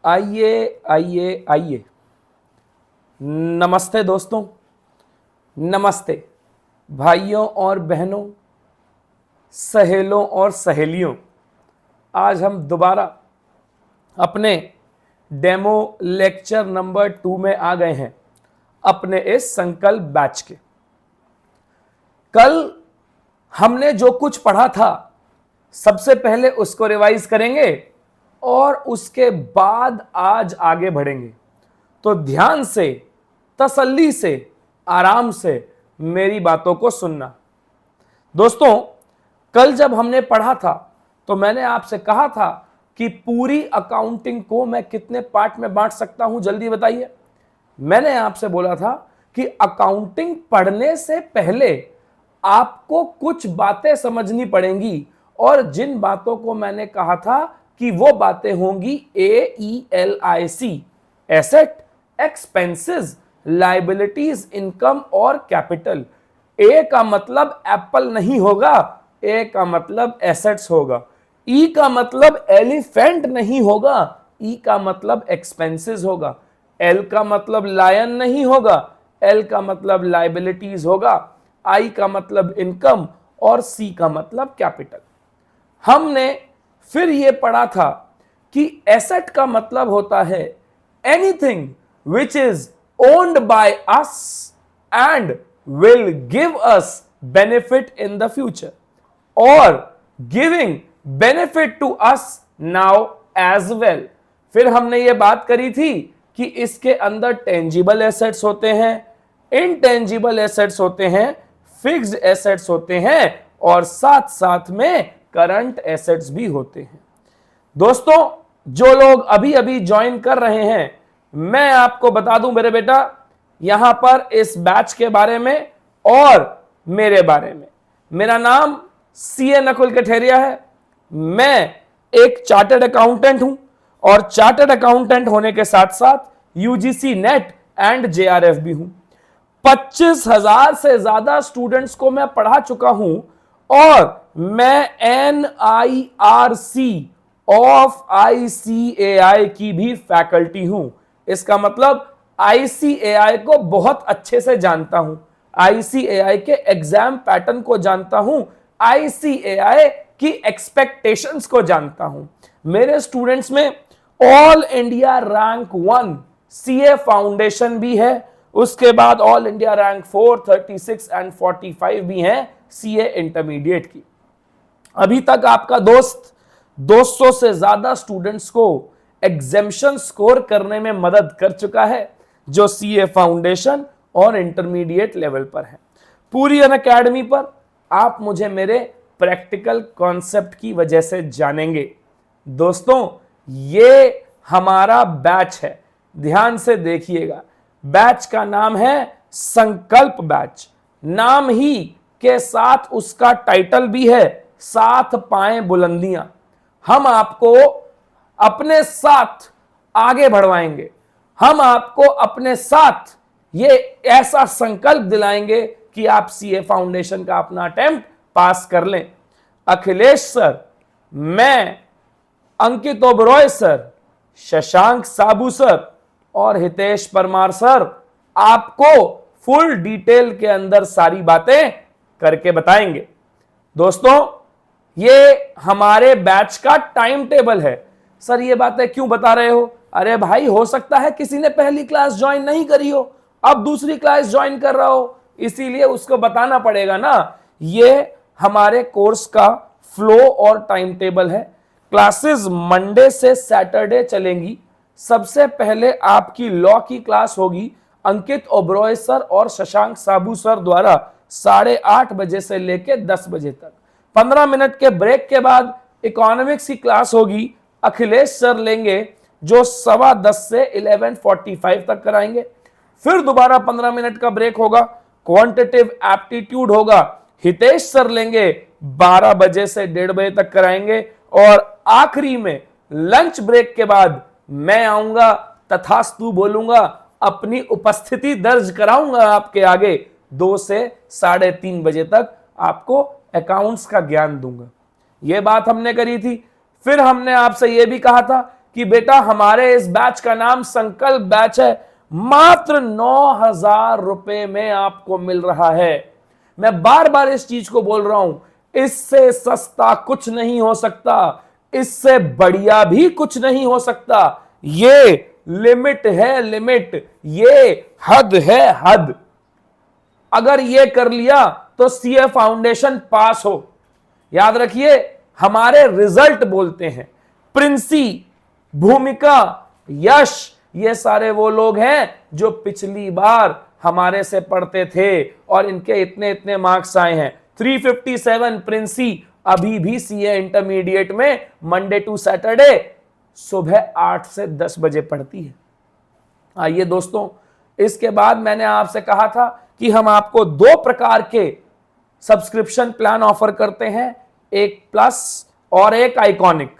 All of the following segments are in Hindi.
आइए आइए आइए। नमस्ते दोस्तों, नमस्ते भाइयों और बहनों, सहेलों और सहेलियों। आज हम दोबारा अपने डेमो लेक्चर नंबर 2 में आ गए हैं अपने इस संकल्प बैच के। कल हमने जो कुछ पढ़ा था सबसे पहले उसको रिवाइज करेंगे और उसके बाद आज आगे बढ़ेंगे। तो ध्यान से, तसल्ली से, आराम से मेरी बातों को सुनना। दोस्तों, कल जब हमने पढ़ा था तो मैंने आपसे कहा था कि पूरी अकाउंटिंग को मैं कितने पार्ट में बांट सकता हूं, जल्दी बताइए। मैंने आपसे बोला था कि अकाउंटिंग पढ़ने से पहले आपको कुछ बातें समझनी पड़ेंगी, और जिन बातों को मैंने कहा था कि वो बातें होंगी AELIC, asset, expenses, liabilities, income और कैपिटल। ए का मतलब एप्पल नहीं होगा, ए का मतलब एसेट्स होगा। ई का मतलब एलिफेंट नहीं होगा, ई का मतलब एक्सपेंसेस होगा। एल का मतलब लायन नहीं होगा, एल का मतलब लाइबिलिटीज होगा। आई का मतलब इनकम और सी का मतलब कैपिटल। हमने फिर यह पढ़ा था कि एसेट का मतलब होता है anything which is owned by us and will give us benefit in the future, और giving benefit to us now as well. फिर हमने ये बात करी थी कि इसके अंदर टेंजिबल एसेट्स होते हैं, इनटेंजिबल एसेट्स होते हैं, फिक्स्ड एसेट्स होते हैं और साथ साथ में करंट एसेट्स भी होते हैं। दोस्तों, जो लोग अभी अभी ज्वाइन कर रहे हैं, मैं आपको बता दूं मेरे बेटा, यहां पर इस बैच के बारे में और मेरे बारे में। मेरा नाम CA नकुल कठेरिया है। मैं एक चार्टर्ड अकाउंटेंट हूं और चार्टर्ड अकाउंटेंट होने के साथ साथ UGC नेट एंड JRF भी हूं। 25,000 से ज्यादा स्टूडेंट्स को मैं पढ़ा चुका हूं और मैं NIRC ऑफ ICAI की भी फैकल्टी हूं। इसका मतलब ICAI को बहुत अच्छे से जानता हूं, ICAI के एग्जाम पैटर्न को जानता हूं, ICAI की एक्सपेक्टेशंस को जानता हूं। मेरे स्टूडेंट्स में all India rank 1 CA foundation भी है, उसके बाद ऑल इंडिया रैंक 4, 36 एंड 45 भी हैं CA इंटरमीडिएट की। अभी तक आपका दोस्त 200 से ज्यादा स्टूडेंट्स को एग्जेम्पशन स्कोर करने में मदद कर चुका है, जो CA फाउंडेशन और इंटरमीडिएट लेवल पर है। पूरी अनअकैडमी पर आप मुझे मेरे प्रैक्टिकल कॉन्सेप्ट की वजह से जानेंगे। दोस्तों, ये हमारा बैच है, ध्यान से देखिएगा। बैच का नाम है संकल्प बैच। नाम ही के साथ उसका टाइटल भी है, साथ पाएं बुलंदियां। हम आपको अपने साथ आगे बढ़वाएंगे, हम आपको अपने साथ ये ऐसा संकल्प दिलाएंगे कि आप CA फाउंडेशन का अपना अटेम्प्ट पास कर लें। अखिलेश सर, मैं, अंकित ओबरॉय सर, शशांक साबू सर और हितेश परमार सर आपको फुल डिटेल के अंदर सारी बातें करके बताएंगे। दोस्तों, ये हमारे बैच का टाइम टेबल है। सर, ये बातें क्यों बता रहे हो? अरे भाई, हो सकता है किसी ने पहली क्लास ज्वाइन नहीं करी हो, अब दूसरी क्लास ज्वाइन कर रहा हो, इसीलिए उसको बताना पड़ेगा ना। ये हमारे कोर्स का फ्लो और टाइम टेबल है। क्लासेस मंडे से सैटरडे चलेंगी। सबसे पहले आपकी लॉ की क्लास होगी अंकित ओबरॉय सर और शशांक साबू सर द्वारा 8:30 बजे से लेकर 10 बजे तक। 15 मिनट के ब्रेक के बाद इकोनॉमिक्स की क्लास होगी, अखिलेश सर लेंगे, जो 10:15 से 11:45 तक कराएंगे। फिर दोबारा 15 मिनट का ब्रेक होगा, क्वांटिटेटिव एप्टीट्यूड होगा, हितेश सर लेंगे, 12 बजे से 1:30 बजे तक कराएंगे। और आखिरी में लंच ब्रेक के बाद मैं आऊंगा, तथास्तु बोलूंगा, अपनी उपस्थिति दर्ज कराऊंगा आपके आगे, 2 से 3:30 बजे तक आपको अकाउंट्स का ज्ञान दूंगा। यह बात हमने करी थी। फिर हमने आपसे यह भी कहा था कि बेटा हमारे इस बैच का नाम संकल्प बैच है, मात्र 9,000 रुपए में आपको मिल रहा है। मैं बार बार इस चीज को बोल रहा हूं, इससे सस्ता कुछ नहीं हो सकता, इससे बढ़िया भी कुछ नहीं हो सकता। ये लिमिट है, लिमिट, ये हद है, हद। अगर ये कर लिया तो सीए फाउंडेशन पास हो। याद रखिए, हमारे रिजल्ट बोलते हैं। प्रिंसी, भूमिका, यश, ये सारे वो लोग हैं जो पिछली बार हमारे से पढ़ते थे और इनके इतने इतने मार्क्स आए हैं। 357 प्रिंसी अभी भी सीए इंटरमीडिएट में मंडे टू सैटरडे सुबह 8 से 10 बजे पढ़ती है। आइए दोस्तों, इसके बाद मैंने आपसे कहा था कि हम आपको 2 प्रकार के सब्सक्रिप्शन प्लान ऑफर करते हैं, एक प्लस और एक आइकॉनिक।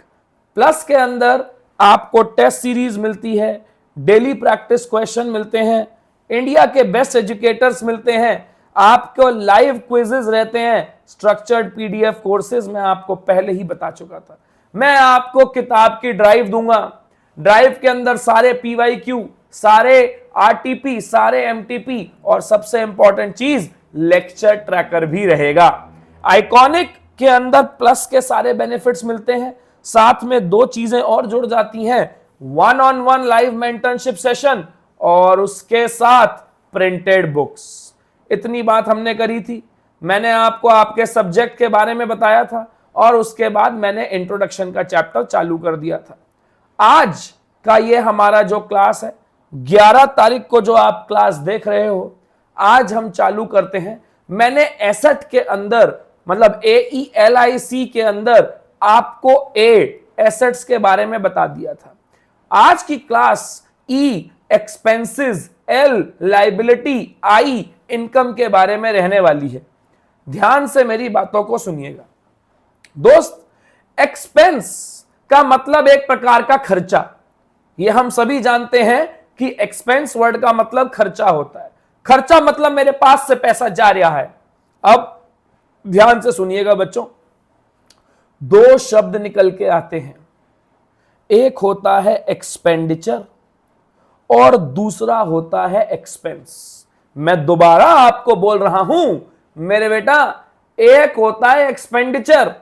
प्लस के अंदर आपको टेस्ट सीरीज मिलती है, डेली प्रैक्टिस क्वेश्चन मिलते हैं, इंडिया के बेस्ट एजुकेटर्स मिलते हैं, आपको लाइव क्विजेस रहते हैं, स्ट्रक्चर्ड पीडीएफ कोर्सेज मैं आपको पहले ही बता चुका था। मैं आपको किताब की ड्राइव दूंगा, ड्राइव के अंदर सारे पीवाईक्यू, सारे आरटीपी, सारे एमटीपी और सबसे इंपॉर्टेंट चीज लेक्चर ट्रैकर भी रहेगा। आइकॉनिक के अंदर प्लस के सारे बेनिफिट्स मिलते हैं, साथ में 2 चीजें और जुड़ जाती हैं, 1-on-1 लाइव मेंटरशिप सेशन और उसके साथ प्रिंटेड बुक्स। इतनी बात हमने करी थी। मैंने आपको आपके सब्जेक्ट के बारे में बताया था और उसके बाद मैंने इंट्रोडक्शन का चैप्टर चालू कर दिया था। आज का ये हमारा जो क्लास है, 11 तारीख को जो आप क्लास देख रहे हो, आज हम चालू करते हैं। मैंने एसेट के अंदर, मतलब AELIC के अंदर आपको एसेट्स के बारे में बता दिया था। आज की class E expenses, L liability, I income के बारे में रहने वाली है। ध्यान से मेरी बातों को सुनिएगा दोस्त। एक्सपेंस का मतलब एक प्रकार का खर्चा। ये हम सभी जानते हैं कि एक्सपेंस वर्ड का मतलब खर्चा होता है। खर्चा मतलब मेरे पास से पैसा जा रहा है। अब ध्यान से सुनिएगा बच्चों, 2 शब्द निकल के आते हैं, एक होता है एक्सपेंडिचर और दूसरा होता है एक्सपेंस। मैं दोबारा आपको बोल रहा हूं मेरे बेटा, एक होता है एक्सपेंडिचर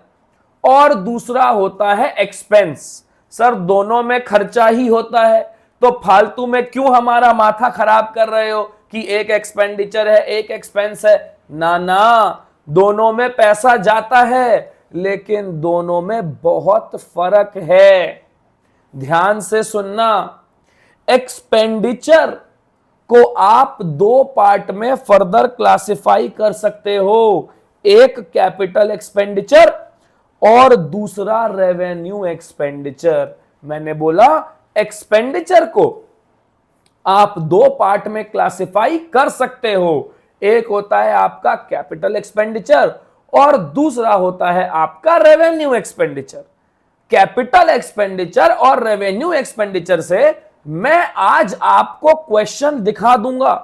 और दूसरा होता है एक्सपेंस। सर दोनों में खर्चा ही होता है, तो फालतू में क्यों हमारा माथा खराब कर रहे हो कि एक एक्सपेंडिचर है एक एक्सपेंस है। ना ना, दोनों में पैसा जाता है, लेकिन दोनों में बहुत फर्क है। ध्यान से सुनना, एक्सपेंडिचर को आप 2 पार्ट में फर्दर क्लासिफाई कर सकते हो, एक कैपिटल एक्सपेंडिचर और दूसरा रेवेन्यू एक्सपेंडिचर। मैंने बोला एक्सपेंडिचर को आप 2 पार्ट में क्लासिफाई कर सकते हो, एक होता है आपका कैपिटल एक्सपेंडिचर और दूसरा होता है आपका रेवेन्यू एक्सपेंडिचर। कैपिटल एक्सपेंडिचर और रेवेन्यू एक्सपेंडिचर से मैं आज आपको क्वेश्चन दिखा दूंगा।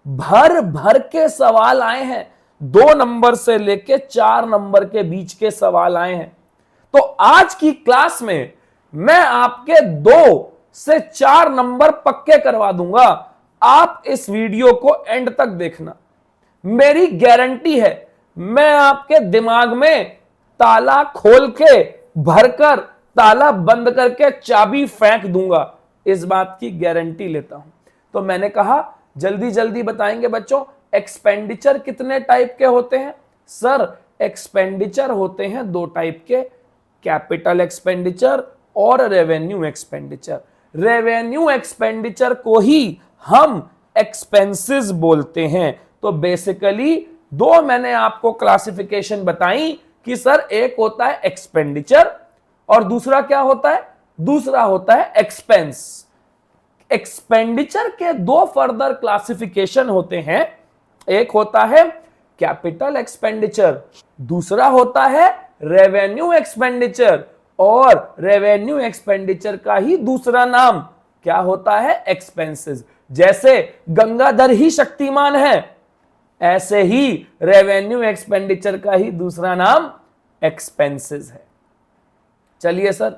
भर भर के सवाल आए हैं, 2 नंबर से लेके 4 नंबर के बीच के सवाल आए हैं। तो आज की क्लास में मैं आपके 2 से 4 नंबर पक्के करवा दूंगा। आप इस वीडियो को एंड तक देखना, मेरी गारंटी है मैं आपके दिमाग में ताला खोल के भरकर ताला बंद करके चाबी फेंक दूंगा, इस बात की गारंटी लेता हूं। तो मैंने कहा जल्दी जल्दी बताएंगे बच्चों, एक्सपेंडिचर कितने टाइप के होते हैं। सर एक्सपेंडिचर होते हैं 2 टाइप के, कैपिटल एक्सपेंडिचर और रेवेन्यू एक्सपेंडिचर। रेवेन्यू एक्सपेंडिचर को ही हम एक्सपेंसेस बोलते हैं। तो बेसिकली 2 मैंने आपको क्लासिफिकेशन बताई कि सर एक होता है एक्सपेंडिचर और दूसरा क्या होता है, दूसरा होता है एक्सपेंस। एक्सपेंडिचर के 2 फर्दर क्लासिफिकेशन होते हैं, एक होता है कैपिटल एक्सपेंडिचर, दूसरा होता है रेवेन्यू एक्सपेंडिचर और रेवेन्यू एक्सपेंडिचर का ही दूसरा नाम क्या होता है, एक्सपेंसेस। जैसे गंगाधर ही शक्तिमान है, ऐसे ही रेवेन्यू एक्सपेंडिचर का ही दूसरा नाम एक्सपेंसेस है। चलिए सर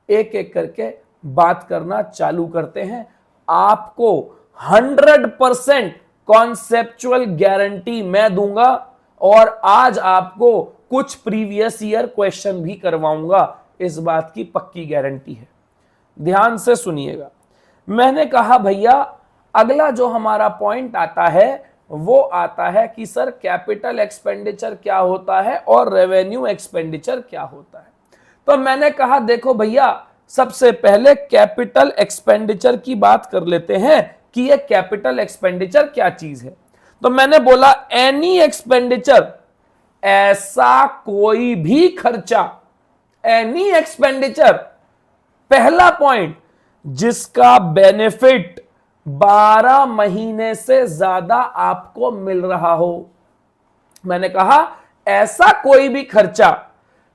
एक एक करके बात करना चालू करते हैं। आपको 100% कॉन्सेप्चुअल गारंटी मैं दूंगा और आज आपको कुछ प्रीवियस ईयर क्वेश्चन भी करवाऊंगा, इस बात की पक्की गारंटी है। ध्यान से सुनिएगा। मैंने कहा भैया अगला जो हमारा पॉइंट आता है वो आता है कि सर कैपिटल एक्सपेंडिचर क्या होता है और रेवेन्यू एक्सपेंडिचर क्या होता है। तो मैंने कहा देखो भैया सबसे पहले कैपिटल एक्सपेंडिचर की बात कर लेते हैं कि ये कैपिटल एक्सपेंडिचर क्या चीज है। तो मैंने बोला एनी एक्सपेंडिचर, ऐसा कोई भी खर्चा, एनी एक्सपेंडिचर, पहला पॉइंट जिसका बेनिफिट 12 महीने से ज्यादा आपको मिल रहा हो। मैंने कहा ऐसा कोई भी खर्चा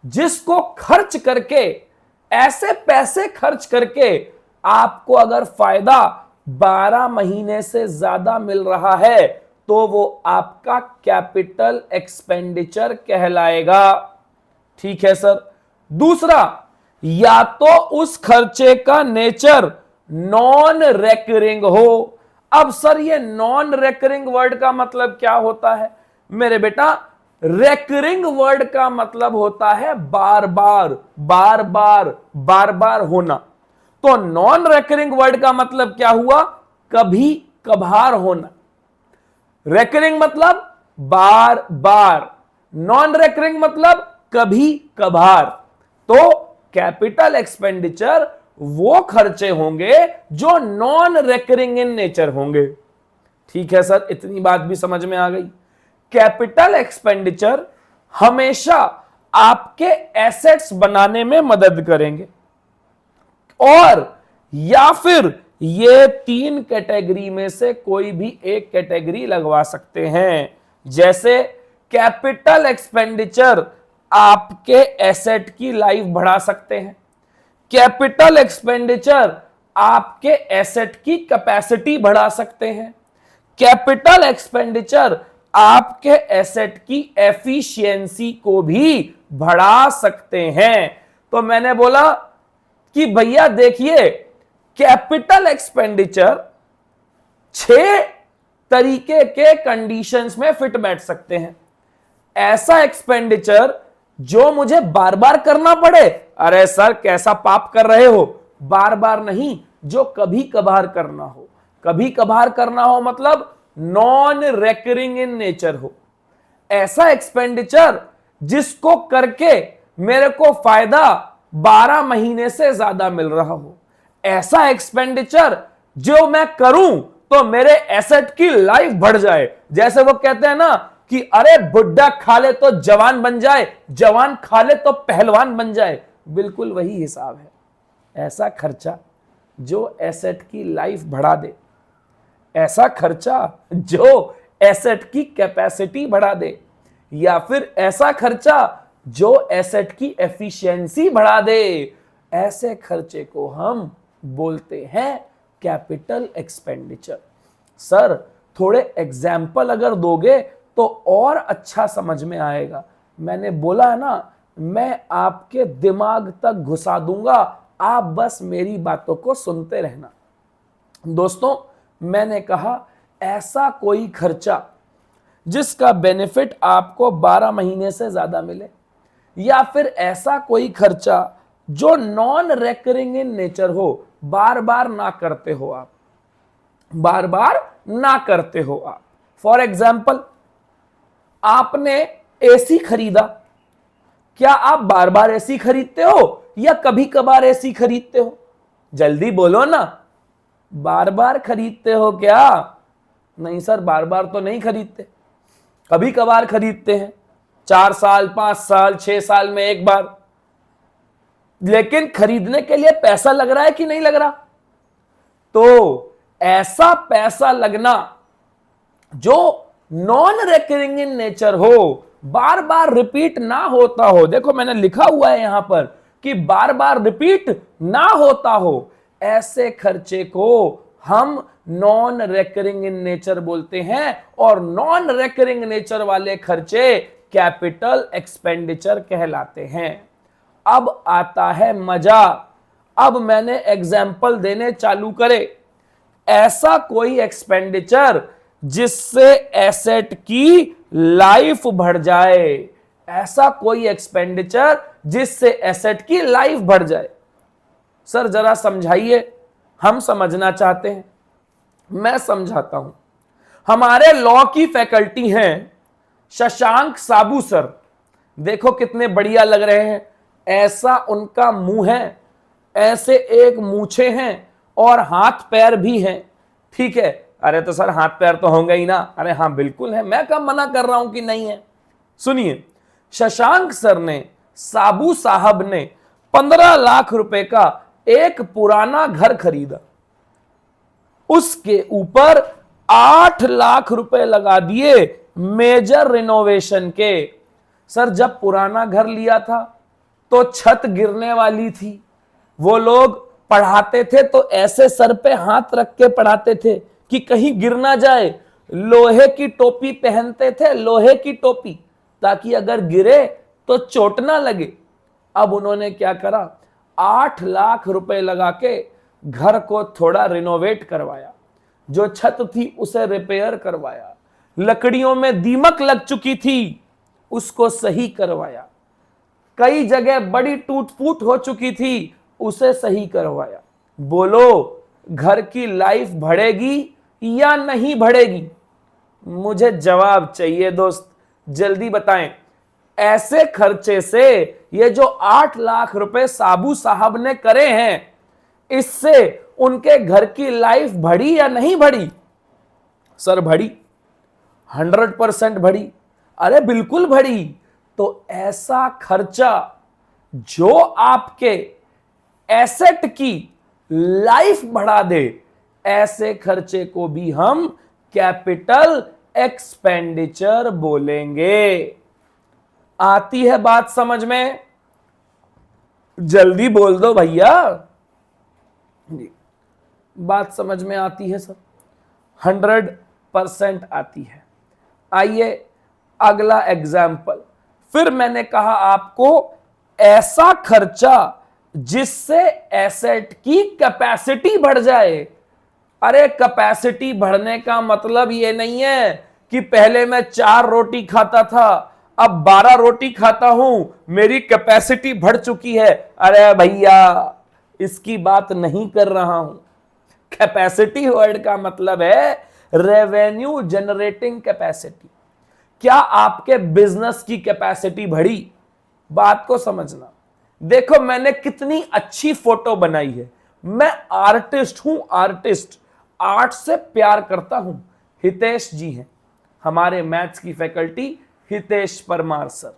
जिसको खर्च करके, ऐसे पैसे खर्च करके आपको अगर फायदा 12 महीने से ज्यादा मिल रहा है तो वो आपका कैपिटल एक्सपेंडिचर कहलाएगा। ठीक है सर। दूसरा, या तो उस खर्चे का नेचर नॉन रेकरिंग हो। अब सर ये नॉन रेकरिंग वर्ड का मतलब क्या होता है मेरे बेटा? रेकरिंग वर्ड का मतलब होता है बार बार बार बार बार बार होना। तो नॉन रेकरिंग वर्ड का मतलब क्या हुआ? कभी कभार होना। रेकरिंग मतलब बार बार, नॉन रेकरिंग मतलब कभी कभार। तो कैपिटल एक्सपेंडिचर वो खर्चे होंगे जो नॉन रेकरिंग इन नेचर होंगे। ठीक है सर, इतनी बात भी समझ में आ गई। कैपिटल एक्सपेंडिचर हमेशा आपके एसेट्स बनाने में मदद करेंगे, और या फिर ये 3 कैटेगरी में से कोई भी एक कैटेगरी लगवा सकते हैं। जैसे कैपिटल एक्सपेंडिचर आपके एसेट की लाइफ बढ़ा सकते हैं, कैपिटल एक्सपेंडिचर आपके एसेट की कैपेसिटी बढ़ा सकते हैं, कैपिटल एक्सपेंडिचर आपके एसेट की एफिशिएंसी को भी बढ़ा सकते हैं। तो मैंने बोला कि भैया देखिए कैपिटल एक्सपेंडिचर 6 तरीके के कंडीशंस में फिट बैठ सकते हैं। ऐसा एक्सपेंडिचर जो मुझे बार बार करना पड़े, अरे सर कैसा पाप कर रहे हो, बार बार नहीं, जो कभी कभार करना हो। कभी कभार करना हो मतलब नॉन रेकरिंग इन नेचर हो। ऐसा एक्सपेंडिचर जिसको करके मेरे को फायदा 12 महीने से ज्यादा मिल रहा हो। ऐसा एक्सपेंडिचर जो मैं करूं तो मेरे एसेट की लाइफ बढ़ जाए। जैसे वो कहते हैं ना कि अरे बुड्ढा खा ले तो जवान बन जाए, जवान खा ले तो पहलवान बन जाए, बिल्कुल वही हिसाब है। ऐसा खर्चा जो एसेट की लाइफ बढ़ा दे, ऐसा खर्चा जो एसेट की कैपेसिटी बढ़ा दे, या फिर ऐसा खर्चा जो एसेट की एफिशिएंसी बढ़ा दे, ऐसे खर्चे को हम बोलते हैं कैपिटल एक्सपेंडिचर। सर थोड़े एग्जाम्पल अगर दोगे तो और अच्छा समझ में आएगा। मैंने बोला है ना, मैं आपके दिमाग तक घुसा दूंगा, आप बस मेरी बातों को सुनते रहना। दोस्तों मैंने कहा ऐसा कोई खर्चा जिसका बेनिफिट आपको 12 महीने से ज्यादा मिले, या फिर ऐसा कोई खर्चा जो नॉन रेकरिंग इन नेचर हो, बार बार ना करते हो आप, बार बार ना करते हो आप। फॉर एग्जाम्पल आपने एसी खरीदा, क्या आप बार बार एसी खरीदते हो या कभी कभार एसी खरीदते हो? जल्दी बोलो ना, बार बार खरीदते हो क्या? नहीं सर बार बार तो नहीं खरीदते, कभी कभार खरीदते हैं, 4 साल 5 साल 6 साल में एक बार। लेकिन खरीदने के लिए पैसा लग रहा है कि नहीं लग रहा? तो ऐसा पैसा लगना जो नॉन रेकरिंग इन नेचर हो, बार बार रिपीट ना होता हो। देखो मैंने लिखा हुआ है यहां पर कि बार बार रिपीट ना होता हो, ऐसे खर्चे को हम नॉन रेकरिंग इन नेचर बोलते हैं, और नॉन रेकरिंग नेचर वाले खर्चे कैपिटल एक्सपेंडिचर कहलाते हैं। अब आता है मजा, अब मैंने एग्जाम्पल देने चालू करे। ऐसा कोई एक्सपेंडिचर जिससे एसेट की लाइफ बढ़ जाए, ऐसा कोई एक्सपेंडिचर जिससे एसेट की लाइफ बढ़ जाए। सर जरा समझाइए, हम समझना चाहते हैं। मैं समझाता हूं। हमारे लॉ की फैकल्टी हैं शशांक साबू सर, देखो कितने बढ़िया लग रहे हैं। ऐसा उनका मुंह है, ऐसे एक मूछे हैं और हाथ पैर भी हैं। ठीक है, अरे तो सर हाथ पैर तो होंगे ही ना। अरे हाँ बिल्कुल है, मैं कब मना कर रहा हूं कि नहीं है। सुनिए, शशांक सर ने, साबू साहब ने 15 लाख रुपए का एक पुराना घर खरीदा, उसके ऊपर 8 लाख रुपए लगा दिए मेजर रिनोवेशन के। सर जब पुराना घर लिया था तो छत गिरने वाली थी, वो लोग पढ़ाते थे तो ऐसे सर पे हाथ रख के पढ़ाते थे कि कहीं गिर ना जाए। लोहे की टोपी पहनते थे, लोहे की टोपी, ताकि अगर गिरे तो चोट ना लगे। अब उन्होंने क्या करा, 8 लाख रुपए लगा के घर को थोड़ा रिनोवेट करवाया, जो छत थी उसे रिपेयर करवाया, लकड़ियों में दीमक लग चुकी थी उसको सही करवाया, कई जगह बड़ी टूट फूट हो चुकी थी उसे सही करवाया। बोलो घर की लाइफ बढ़ेगी या नहीं बढ़ेगी? मुझे जवाब चाहिए दोस्त, जल्दी बताएं। ऐसे खर्चे से ये जो 8 लाख रुपए साबू साहब ने करे हैं, इससे उनके घर की लाइफ बढ़ी या नहीं बढ़ी? सर बढ़ी, 100% बढ़ी। अरे बिल्कुल बढ़ी। तो ऐसा खर्चा जो आपके एसेट की लाइफ बढ़ा दे, ऐसे खर्चे को भी हम कैपिटल एक्सपेंडिचर बोलेंगे। आती है बात समझ में? जल्दी बोल दो भैया। बात समझ में आती है सर? 100% आती है। आइए अगला एग्जाम्पल। फिर मैंने कहा आपको ऐसा खर्चा जिससे एसेट की कैपेसिटी बढ़ जाए। अरे कैपेसिटी बढ़ने का मतलब ये नहीं है कि पहले मैं 4 रोटी खाता था अब 12 रोटी खाता हूं, मेरी कैपेसिटी बढ़ चुकी है। अरे भैया इसकी बात नहीं कर रहा हूं। कैपेसिटी वर्ड का मतलब है रेवेन्यू जनरेटिंग कैपेसिटी। क्या आपके बिजनेस की कैपेसिटी बढ़ी? बात को समझना। देखो मैंने कितनी अच्छी फोटो बनाई है। मैं आर्टिस्ट हूं, आर्टिस्ट, आर्ट से प्यार करता हूं। हितेश जी हैं हमारे मैथ्स की faculty, Hitesh Parmar sir.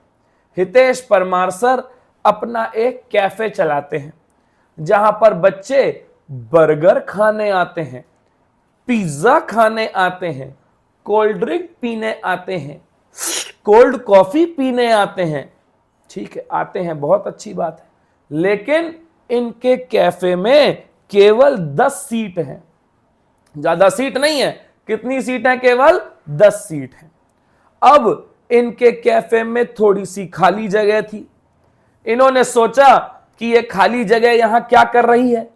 Hitesh Parmar sir अपना एक कैफे चलाते हैं जहां पर बच्चे बर्गर खाने आते हैं, पिज्जा खाने आते हैं, कोल्ड ड्रिंक पीने आते हैं, कोल्ड कॉफी पीने आते हैं। ठीक है, आते हैं, बहुत अच्छी बात है। लेकिन इनके कैफे में केवल 10 सीट हैं, ज्यादा सीट नहीं है। कितनी सीट है? केवल 10 सीट है। अब इनके कैफे में थोड़ी सी खाली जगह थी। इन्होंने सोचा कि ये खाली जगह यहां क्या कर रही है,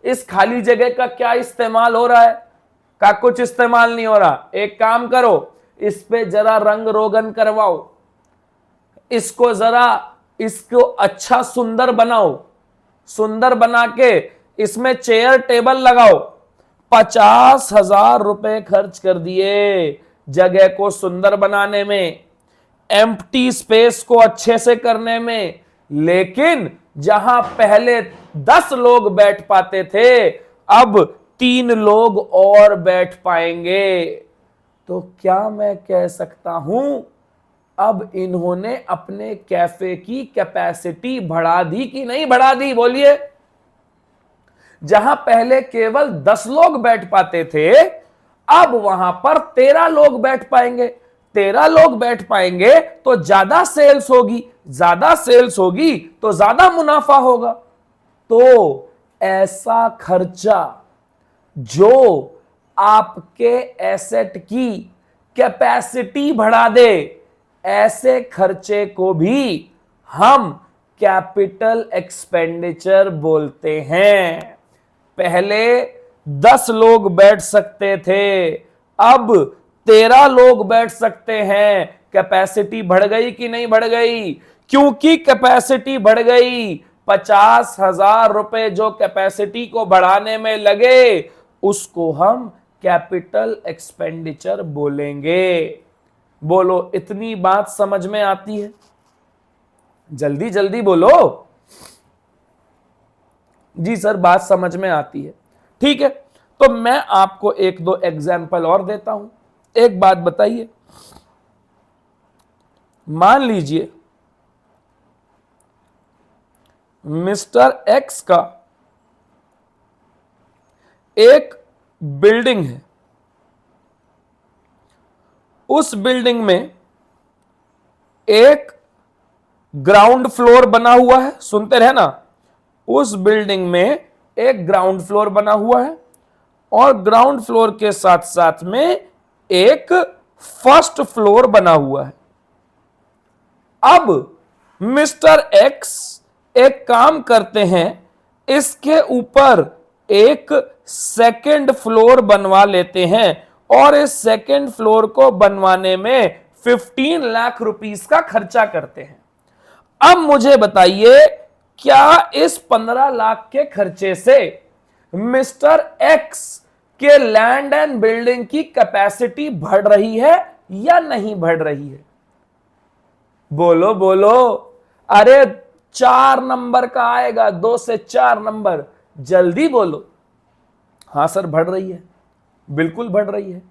इस खाली जगह का क्या इस्तेमाल हो रहा है? का कुछ इस्तेमाल नहीं हो रहा। एक काम करो, इस पे जरा रंग रोगन करवाओ, इसको जरा, इसको अच्छा सुंदर बनाओ, सुंदर बना के इसमें चेयर टेबल लगाओ। 50,000 रुपए खर्च कर दिए जगह को सुंदर बनाने में, एम्प्टी स्पेस को अच्छे से करने में। लेकिन जहां पहले 10 लोग बैठ पाते थे, अब 3 लोग और बैठ पाएंगे। तो क्या मैं कह सकता हूं अब इन्होंने अपने कैफे की कैपेसिटी बढ़ा दी कि नहीं बढ़ा दी? बोलिए। जहां पहले केवल 10 लोग बैठ पाते थे, अब वहां पर 13 लोग बैठ पाएंगे। 13 लोग बैठ पाएंगे तो ज्यादा सेल्स होगी, ज्यादा सेल्स होगी तो ज्यादा मुनाफा होगा। तो ऐसा खर्चा जो आपके एसेट की कैपेसिटी बढ़ा दे, ऐसे खर्चे को भी हम कैपिटल एक्सपेंडिचर बोलते हैं। पहले 10 लोग बैठ सकते थे, अब 13 लोग बैठ सकते हैं। कैपेसिटी बढ़ गई कि नहीं बढ़ गई? क्योंकि कैपेसिटी बढ़ गई, 50,000 रुपए जो कैपेसिटी को बढ़ाने में लगे उसको हम कैपिटल एक्सपेंडिचर बोलेंगे। बोलो, इतनी बात समझ में आती है? जल्दी जल्दी बोलो। जी सर, बात समझ में आती है। ठीक है, तो मैं आपको एक दो एग्जाम्पल और देता हूं। एक बात बताइए, मान लीजिए मिस्टर एक्स का एक बिल्डिंग है, उस बिल्डिंग में एक ग्राउंड फ्लोर बना हुआ है। सुनते रहे ना, उस बिल्डिंग में एक ग्राउंड फ्लोर बना हुआ है और ग्राउंड फ्लोर के साथ साथ में एक फर्स्ट फ्लोर बना हुआ है। अब मिस्टर एक्स एक काम करते हैं, इसके ऊपर एक सेकंड फ्लोर बनवा लेते हैं और इस सेकंड फ्लोर को बनवाने में 15 लाख रुपीस का खर्चा करते हैं। अब मुझे बताइए, क्या इस 15 लाख के खर्चे से मिस्टर एक्स के लैंड एंड बिल्डिंग की कैपेसिटी बढ़ रही है या नहीं बढ़ रही है? बोलो बोलो। अरे 4 नंबर का आएगा, 2 से 4 नंबर, जल्दी बोलो। हां सर, बढ़ रही है, बिल्कुल बढ़ रही है।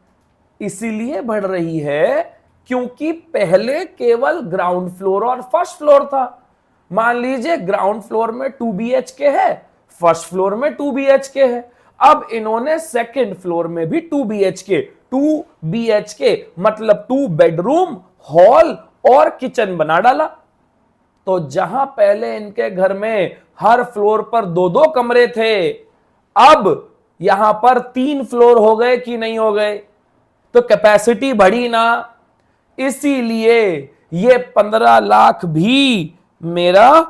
इसीलिए बढ़ रही है क्योंकि पहले केवल ग्राउंड फ्लोर और फर्स्ट फ्लोर था। मान लीजिए ग्राउंड फ्लोर में 2 BHK है, फर्स्ट फ्लोर में 2 BHK है। अब इन्होंने सेकंड फ्लोर में भी 2 BHK मतलब 2 बेडरूम, हॉल और किचन बना डाला। तो जहां पहले इनके घर में हर फ्लोर पर 2-2 कमरे थे, अब यहां पर 3 फ्लोर हो गए कि नहीं हो गए? तो कैपेसिटी बढ़ी ना। इसीलिए ये 15 लाख भी मेरा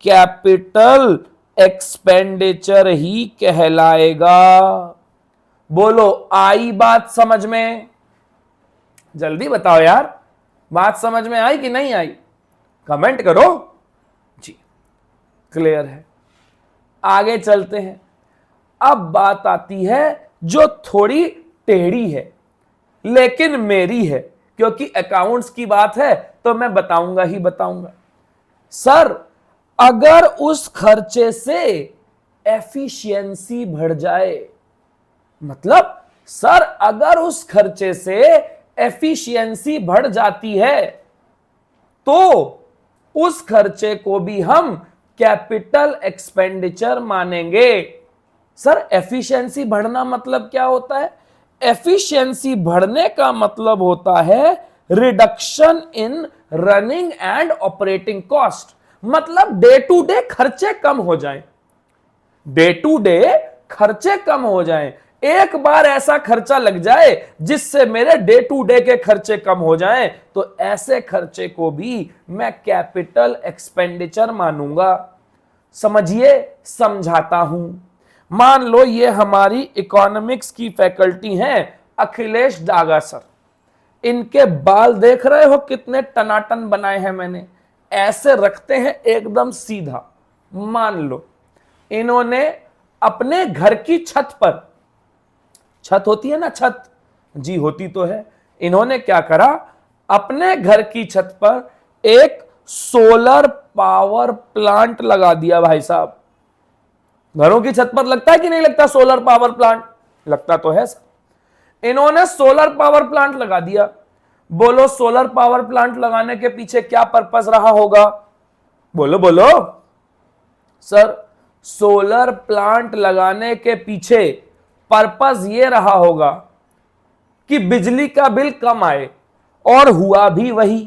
कैपिटल एक्सपेंडिचर ही कहलाएगा। बोलो, आई बात समझ में? जल्दी बताओ यार, बात समझ में आई कि नहीं आई? कमेंट करो जी। क्लियर है? आगे चलते हैं। अब बात आती है जो थोड़ी टेढ़ी है लेकिन मेरी है, क्योंकि अकाउंट्स की बात है तो मैं बताऊंगा ही बताऊंगा। सर, अगर उस खर्चे से एफिशिएंसी बढ़ जाए, मतलब सर अगर उस खर्चे से एफिशिएंसी बढ़ जाती है तो उस खर्चे को भी हम कैपिटल एक्सपेंडिचर मानेंगे। सर, एफिशिएंसी बढ़ना मतलब क्या होता है? एफिशिएंसी बढ़ने का मतलब होता है reduction in running and operating cost, मतलब डे टू डे खर्चे कम हो जाएं। डे टू डे खर्चे कम हो जाएं। एक बार ऐसा खर्चा लग जाए जिससे मेरे डे टू डे के खर्चे कम हो जाएं, तो ऐसे खर्चे को भी मैं कैपिटल एक्सपेंडिचर मानूंगा। समझिए, समझाता हूं। मान लो ये हमारी इकोनॉमिक्स की फैकल्टी हैं अखिलेश डागा सर। इनके बाल देख रहे हो कितने टनाटन बनाए हैं मैंने, ऐसे रखते हैं एकदम सीधा। मान लो इन्होंने अपने घर की छत पर, छत होती है ना, छत जी होती तो है, इन्होंने क्या करा, अपने घर की छत पर एक सोलर पावर प्लांट लगा दिया। भाई साहब, घरों की छत पर लगता है कि नहीं लगता सोलर पावर प्लांट? लगता तो है सर। इन्होंने सोलर पावर प्लांट लगा दिया। बोलो, सोलर पावर प्लांट लगाने के पीछे क्या पर्पस रहा होगा? बोलो बोलो। सर, सोलर प्लांट लगाने के पीछे पर्पस यह रहा होगा कि बिजली का बिल कम आए, और हुआ भी वही।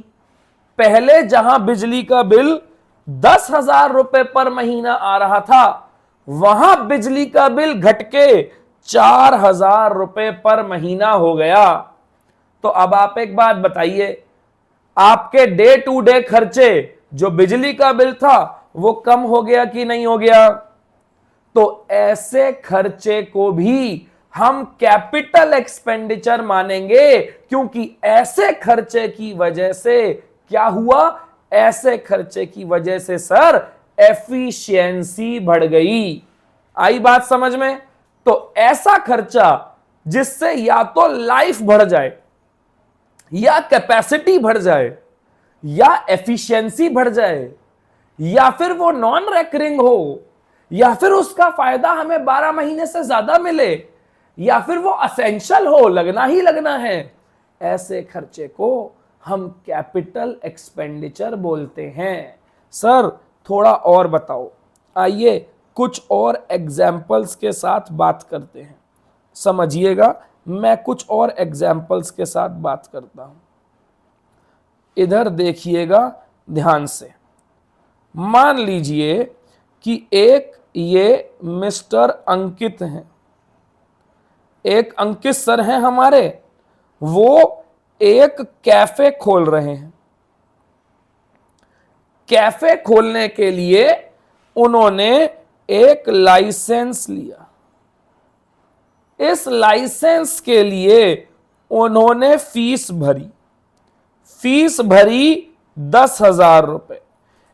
पहले जहां बिजली का बिल 10,000 रुपए पर महीना आ रहा था, वहां बिजली का बिल घटके 4,000 रुपए पर महीना हो गया। तो अब आप एक बात बताइए, आपके डे टू डे खर्चे जो बिजली का बिल था वो कम हो गया कि नहीं हो गया? तो ऐसे खर्चे को भी हम कैपिटल एक्सपेंडिचर मानेंगे, क्योंकि ऐसे खर्चे की वजह से क्या हुआ? ऐसे खर्चे की वजह से सर एफिशिएंसी बढ़ गई। आई बात समझ में? तो ऐसा खर्चा जिससे या तो लाइफ बढ़ जाए, या कैपेसिटी बढ़ जाए, या एफिशिएंसी बढ़ जाए, या फिर वो नॉन रेकरिंग हो, या फिर उसका फायदा हमें 12 महीने से ज्यादा मिले, या फिर वो असेंशियल हो, लगना ही लगना है, ऐसे खर्चे को हम कैपिटल एक्सपेंडिचर बोलते हैं। सर थोड़ा और बताओ, आइए कुछ और एग्जाम्पल्स के साथ बात करते हैं। समझिएगा, मैं कुछ और एग्जाम्पल्स के साथ बात करता हूं। इधर देखिएगा ध्यान से। मान लीजिए कि एक ये मिस्टर अंकित हैं, एक अंकित सर हैं हमारे, वो एक कैफे खोल रहे हैं। कैफे खोलने के लिए उन्होंने एक लाइसेंस लिया। इस लाइसेंस के लिए उन्होंने फीस भरी। फीस भरी 10,000 रुपए।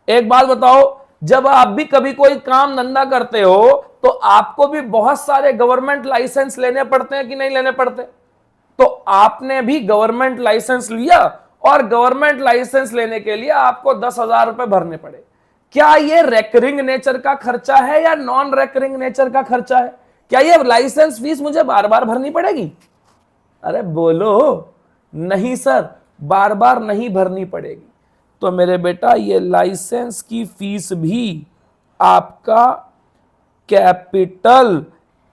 एक बात बताओ, जब आप भी कभी कोई काम धंधा करते हो तो आपको भी बहुत सारे गवर्नमेंट लाइसेंस लेने पड़ते हैं कि नहीं लेने पड़ते? तो आपने भी गवर्नमेंट लाइसेंस लिया और गवर्नमेंट लाइसेंस लेने के लिए आपको 10,000 रुपए भरने पड़े। क्या ये रेकरिंग नेचर का खर्चा है या नॉन रेकरिंग नेचर का खर्चा है? क्या ये लाइसेंस फीस मुझे बार बार भरनी पड़ेगी? अरे बोलो, नहीं सर, बार बार नहीं भरनी पड़ेगी। तो मेरे बेटा ये लाइसेंस की फीस भी आपका कैपिटल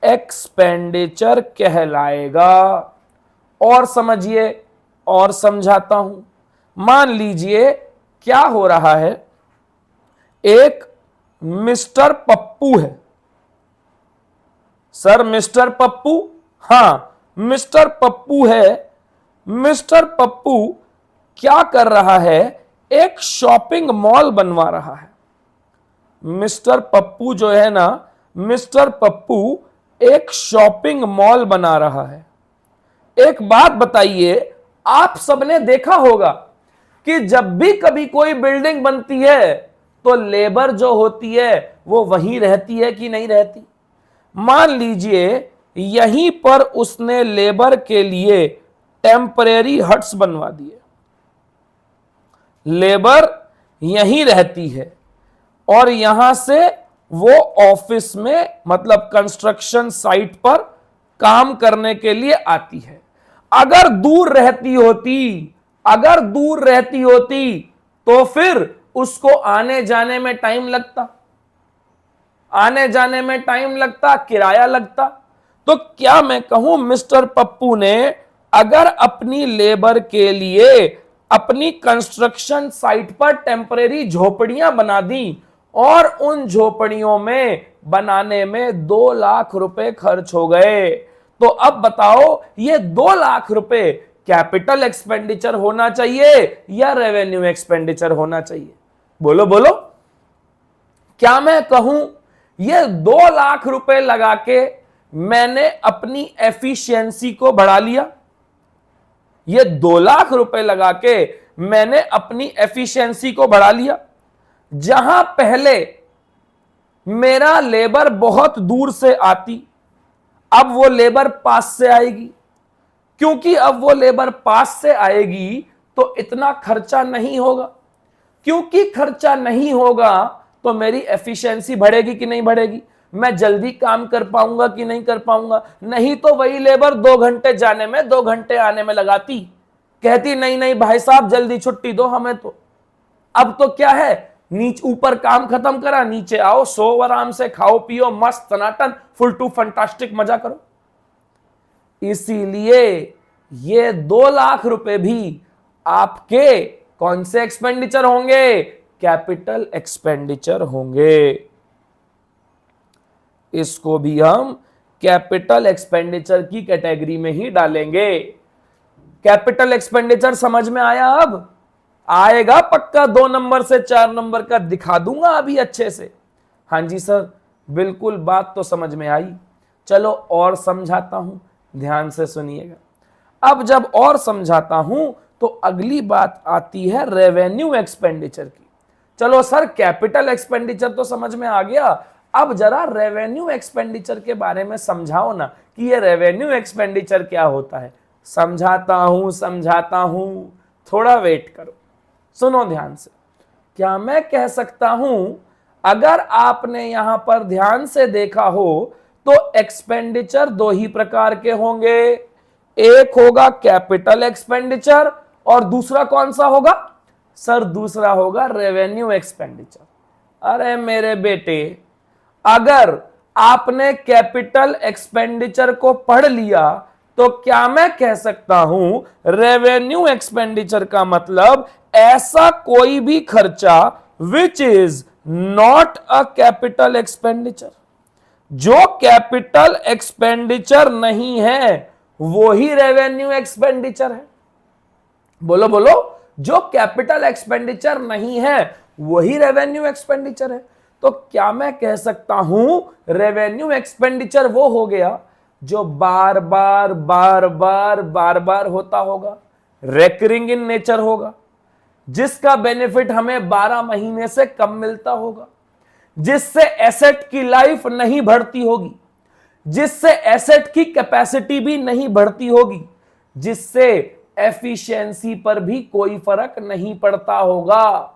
एक्सपेंडिचर कहलाएगा। और समझिए, और समझाता हूं। मान लीजिए क्या हो रहा है, एक मिस्टर पप्पू है। सर मिस्टर पप्पू, हां मिस्टर पप्पू है। मिस्टर पप्पू क्या कर रहा है? एक शॉपिंग मॉल बनवा रहा है। मिस्टर पप्पू जो है ना, मिस्टर पप्पू एक शॉपिंग मॉल बना रहा है। एक बात बताइए, आप सबने देखा होगा कि जब भी कभी कोई बिल्डिंग बनती है तो लेबर जो होती है वो वहीं रहती है कि नहीं रहती? मान लीजिए यहीं पर उसने लेबर के लिए टेम्परेरी हट्स बनवा दिए। लेबर यहीं रहती है और यहां से वो ऑफिस में, मतलब कंस्ट्रक्शन साइट पर काम करने के लिए आती है। अगर दूर रहती होती तो फिर उसको आने जाने में टाइम लगता, किराया लगता। तो क्या मैं कहूं, मिस्टर पप्पू ने अगर अपनी लेबर के लिए अपनी कंस्ट्रक्शन साइट पर टेम्परेरी झोपड़ियां बना दी और उन झोपड़ियों में बनाने में 2 लाख रुपए खर्च हो गए, तो अब बताओ ये 2 लाख रुपए कैपिटल एक्सपेंडिचर होना चाहिए या रेवेन्यू एक्सपेंडिचर होना चाहिए? बोलो बोलो। क्या मैं कहूं ये 2 लाख रुपए लगा के मैंने अपनी एफिशिएंसी को बढ़ा लिया? ये 2 लाख रुपए लगा के मैंने अपनी एफिशिएंसी को बढ़ा लिया। जहां पहले मेरा लेबर बहुत दूर से आती, अब वो लेबर पास से आएगी। क्योंकि अब वो लेबर पास से आएगी तो इतना खर्चा नहीं होगा। क्योंकि खर्चा नहीं होगा तो मेरी एफिशिएंसी बढ़ेगी कि नहीं बढ़ेगी? मैं जल्दी काम कर पाऊंगा कि नहीं कर पाऊंगा? नहीं तो वही लेबर 2 घंटे जाने में 2 घंटे आने में लगाती, कहती नहीं नहीं भाई साहब जल्दी छुट्टी दो हमें। तो अब तो क्या है, नीचे ऊपर काम खत्म करा, नीचे आओ, सो आराम से, खाओ पियो, मस्त सनातन, फुल टू फंटास्टिक मजा करो। इसीलिए ये 2 लाख रुपए भी आपके कौन से एक्सपेंडिचर होंगे? कैपिटल एक्सपेंडिचर होंगे। इसको भी हम कैपिटल एक्सपेंडिचर की कैटेगरी में ही डालेंगे। कैपिटल एक्सपेंडिचर समझ में आया? अब आएगा पक्का 2 नंबर से 4 नंबर का, दिखा दूंगा अभी अच्छे से। हाँ जी सर, बिल्कुल, बात तो समझ में आई। चलो और समझाता हूं, ध्यान से सुनिएगा। अब जब और समझाता हूं तो अगली बात आती है रेवेन्यू एक्सपेंडिचर की। चलो सर, कैपिटल एक्सपेंडिचर तो समझ में आ गया, अब जरा रेवेन्यू एक्सपेंडिचर के बारे में समझाओ ना कि ये रेवेन्यू एक्सपेंडिचर क्या होता है। समझाता हूं, थोड़ा वेट करो, सुनो ध्यान से। क्या मैं कह सकता हूं, अगर आपने यहां पर ध्यान से देखा हो तो एक्सपेंडिचर 2 ही प्रकार के होंगे, एक होगा कैपिटल एक्सपेंडिचर और दूसरा कौन सा होगा सर? दूसरा होगा रेवेन्यू एक्सपेंडिचर। अरे मेरे बेटे, अगर आपने कैपिटल एक्सपेंडिचर को पढ़ लिया तो क्या मैं कह सकता हूं रेवेन्यू एक्सपेंडिचर का मतलब ऐसा कोई भी खर्चा which is not a capital expenditure, जो कैपिटल एक्सपेंडिचर नहीं है वो ही रेवेन्यू एक्सपेंडिचर है। बोलो बोलो, जो कैपिटल एक्सपेंडिचर नहीं है वही रेवेन्यू एक्सपेंडिचर है। तो क्या मैं कह सकता हूं रेवेन्यू एक्सपेंडिचर वो हो गया जो बार बार होता होगा, रेकरिंग इन नेचर होगा, जिसका बेनिफिट हमें 12 महीने से कम मिलता होगा, जिससे एसेट की लाइफ नहीं बढ़ती होगी, जिससे एसेट की कैपेसिटी भी नहीं बढ़ती होगी, जिससे एफिशिएंसी पर भी कोई फर्क नहीं पड़ता होगा।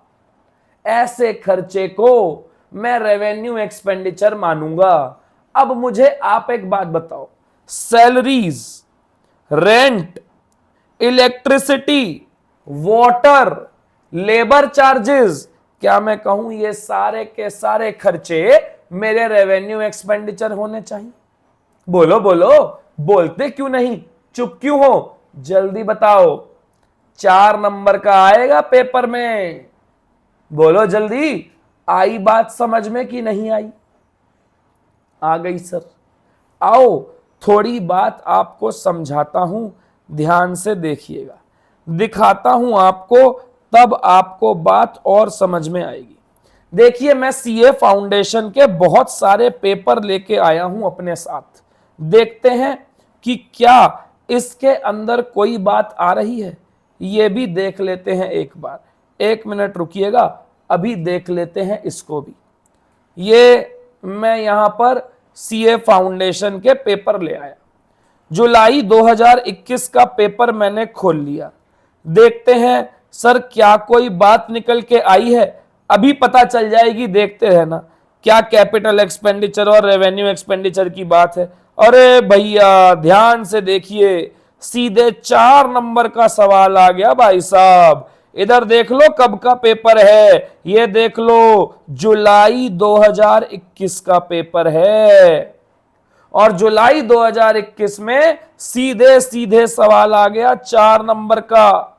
ऐसे खर्चे को मैं रेवेन्यू एक्सपेंडिचर मानूंगा। अब मुझे आप एक बात बताओ, salaries, rent, electricity, water, labour charges, क्या मैं कहूं ये सारे के सारे खर्चे मेरे रेवेन्यू एक्सपेंडिचर होने चाहिए? बोलो बोलो, बोलते क्यों नहीं, चुप क्यों हो? जल्दी बताओ, 4 नंबर का आएगा पेपर में, बोलो जल्दी। आई बात समझ में कि नहीं आई? आ गई सर। आओ थोड़ी बात आपको समझाता हूं, ध्यान से देखिएगा, दिखाता हूं आपको, तब आपको बात और समझ में आएगी। देखिए, मैं सीए फाउंडेशन के बहुत सारे पेपर लेके आया हूं अपने साथ, देखते हैं कि क्या इसके अंदर कोई बात आ रही है, ये भी देख लेते हैं एक बार। 1 मिनट रुकिएगा, अभी देख लेते हैं इसको भी। ये मैं यहां पर सीए फाउंडेशन के पेपर ले आया, जुलाई 2021 का पेपर मैंने खोल लिया। देखते हैं सर क्या कोई बात निकल के आई है, अभी पता चल जाएगी, देखते रहना क्या कैपिटल एक्सपेंडिचर और रेवेन्यू एक्सपेंडिचर की बात है। अरे भैया ध्यान से देखिए, सीधे 4 नंबर का सवाल आ गया भाई साहब। इधर देख लो कब का पेपर है, ये देख लो जुलाई 2021 का पेपर है, और जुलाई 2021 में सीधे सीधे सवाल आ गया 4 नंबर का।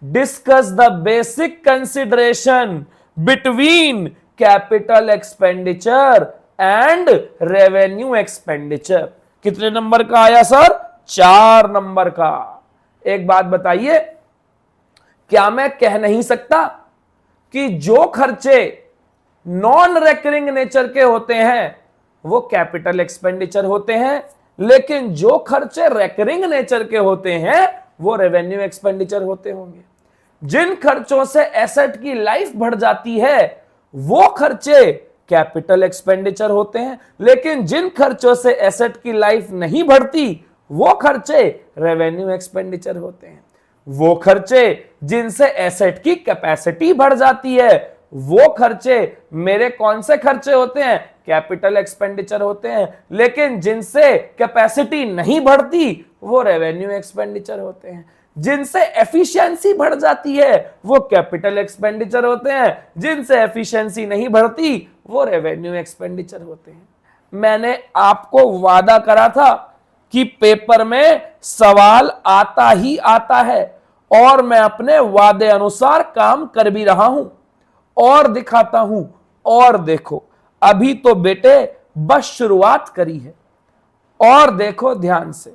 Discuss the basic consideration between capital expenditure and revenue expenditure. कितने नंबर का आया सर? 4 नंबर का। एक बात बताइए, क्या मैं कह नहीं सकता कि जो खर्चे नॉन रेकरिंग नेचर के होते हैं वो कैपिटल एक्सपेंडिचर होते हैं, लेकिन जो खर्चे रेकरिंग नेचर के होते हैं वो रेवेन्यू एक्सपेंडिचर होते होंगे। जिन खर्चों से एसेट की लाइफ बढ़ जाती है वो खर्चे कैपिटल एक्सपेंडिचर होते हैं, लेकिन जिन खर्चों से एसेट की लाइफ नहीं बढ़ती वो खर्चे रेवेन्यू एक्सपेंडिचर होते हैं। वो खर्चे जिनसे एसेट की कैपेसिटी बढ़ जाती है वो खर्चे मेरे कौन से खर्चे होते हैं? कैपिटल एक्सपेंडिचर होते हैं, लेकिन जिनसे कैपेसिटी नहीं बढ़ती वो रेवेन्यू एक्सपेंडिचर होते हैं। जिनसे एफिशिएंसी बढ़ जाती है वो कैपिटल एक्सपेंडिचर होते हैं, जिनसे एफिशिएंसी नहीं बढ़ती वो रेवेन्यू एक्सपेंडिचर होते हैं। मैंने आपको वादा करा था कि पेपर में सवाल आता ही आता है, और मैं अपने वादे अनुसार काम कर भी रहा हूं, और दिखाता हूं। और देखो, अभी तो बेटे बस शुरुआत करी है, और देखो ध्यान से,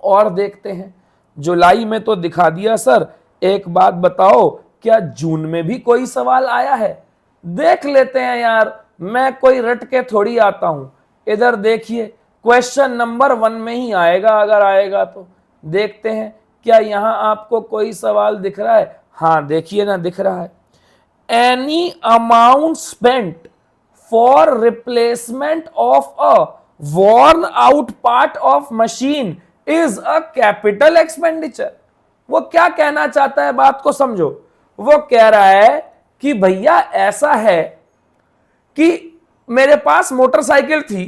और देखते हैं। जुलाई में तो दिखा दिया सर, एक बात बताओ, क्या जून में भी कोई सवाल आया है? देख लेते हैं यार, मैं कोई रट के थोड़ी आता हूं। इधर देखिए, क्वेश्चन नंबर 1 में ही आएगा, अगर आएगा तो। देखते हैं क्या यहां आपको कोई सवाल दिख रहा है? हाँ देखिए ना, दिख रहा है। Any amount spent for replacement of a worn out part of machine is a capital expenditure. वो क्या कहना चाहता है, बात को समझो। वो कह रहा है कि भैया ऐसा है कि मेरे पास मोटरसाइकिल थी,